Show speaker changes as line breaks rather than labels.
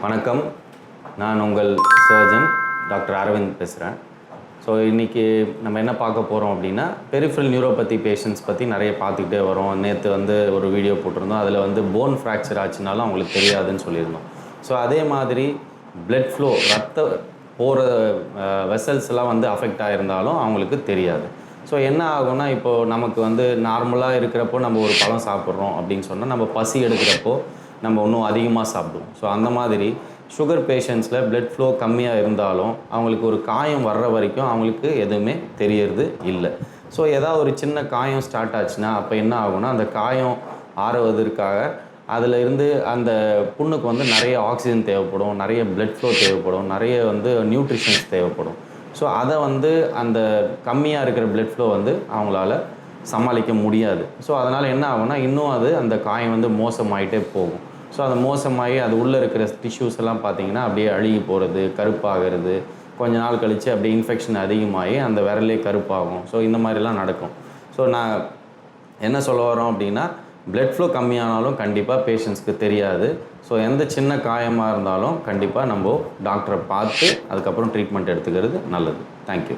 வணக்கம். நான் உங்கள் சர்ஜன் டாக்டர் அரவிந்த் பேசுகிறேன். ஸோ இன்றைக்கி நம்ம என்ன பார்க்க போகிறோம் அப்படின்னா, பெரிஃபரல் நியூரோபதி பேஷண்ட்ஸ் பற்றி நிறைய பார்த்துக்கிட்டே வரோம். நேற்று ஒரு வீடியோ போட்டிருந்தோம். அதில் போன் ஃப்ராக்சர் ஆச்சுனாலும் அவங்களுக்கு தெரியாதுன்னு சொல்லியிருந்தோம். ஸோ அதே மாதிரி பிளட் ஃப்ளோ, ரத்த போகிற வெசல்ஸ்லாம் அஃபெக்ட் ஆகிருந்தாலும் அவங்களுக்கு தெரியாது. ஸோ என்ன ஆகும்னா, இப்போது நமக்கு நார்மலாக இருக்கிறப்போ நம்ம ஒரு பழம் சாப்பிட்றோம் அப்படின்னு சொன்னால், நம்ம பசி எடுக்கிறப்போ நம்ம இன்னும் அதிகமாக சாப்பிடுவோம். ஸோ அந்த மாதிரி சுகர் பேஷண்ட்ஸில் பிளட் ஃப்ளோ கம்மியாக இருந்தாலும் அவங்களுக்கு ஒரு காயம் வர்ற வரைக்கும் அவங்களுக்கு எதுவுமே தெரியறது இல்லை. ஸோ ஏதாவது ஒரு சின்ன காயம் ஸ்டார்ட் ஆச்சுன்னா அப்போ என்ன ஆகும்னா, அந்த காயம் ஆறுவதற்காக அதில் இருந்து அந்த புண்ணுக்கு நிறைய ஆக்சிஜன் தேவைப்படும், நிறைய பிளட் ஃப்ளோ தேவைப்படும், நிறைய நியூட்ரிஷன்ஸ் தேவைப்படும். ஸோ அதை அந்த கம்மியாக இருக்கிற பிளட் ஃப்ளோ அவங்களால சமாளிக்க முடியாது. ஸோ அதனால் என்ன ஆகும்னா, இன்னும் அந்த காயம் மோசமாயிட்டே போகும். ஸோ அது மோசமாகி அது உள்ளே இருக்கிற டிஷ்யூஸ் எல்லாம் பார்த்திங்கன்னா அப்படியே அழுகி போகிறது, கருப்பாகிறது. கொஞ்ச நாள் கழித்து அப்படியே இன்ஃபெக்ஷன் அதிகமாகி அந்த விரலே கருப்பாகும். ஸோ இந்த மாதிரிலாம் நடக்கும். ஸோ நான் என்ன சொல்ல வரோம் அப்படின்னா, பிளட் ஃப்ளோ கம்மியானாலும் கண்டிப்பாக பேஷண்ட்ஸ்க்கு தெரியாது. ஸோ எந்த சின்ன காயமாக இருந்தாலும் கண்டிப்பாக நம்ம டாக்டரை பார்த்து அதுக்கப்புறம் ட்ரீட்மெண்ட் எடுத்துக்கிறது நல்லது. தேங்க்யூ.